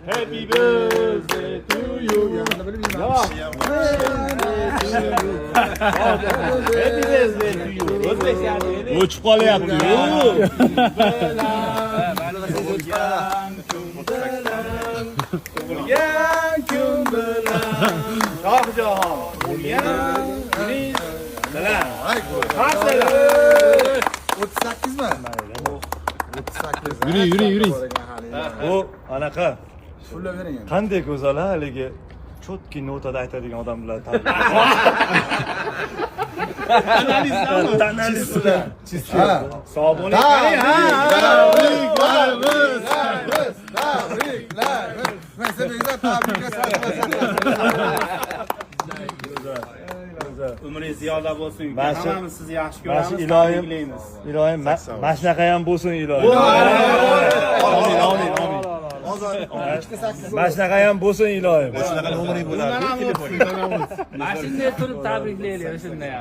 Happy birthday to you. Happy birthday to you. O'chib qolyapti. Tug'ilgan kun bilan Shohjahon tug'ilgan kuningiz bilan. Qanchalar? 38 mi? 38. Yuring. Bu anaqa Pullab bering endi. qanday go'zal haligi chotki notada aytadigan odamlar tanalistlar. Ha. Sog' bo'ling. Tabriklar. Men size benzer tabriklar. Umringiz ziyoda bo'lsin. Mana shu- Hammamiz sizni yaxshi Mana shu ko'ramiz, iloyim, tabriklaymiz. iloyim mana shunaqa ham bo'lsin iloyim. Amin. Mana shunaqa ham bo'lsin iloyim. Mana shunday turib tabriklaylik shunday.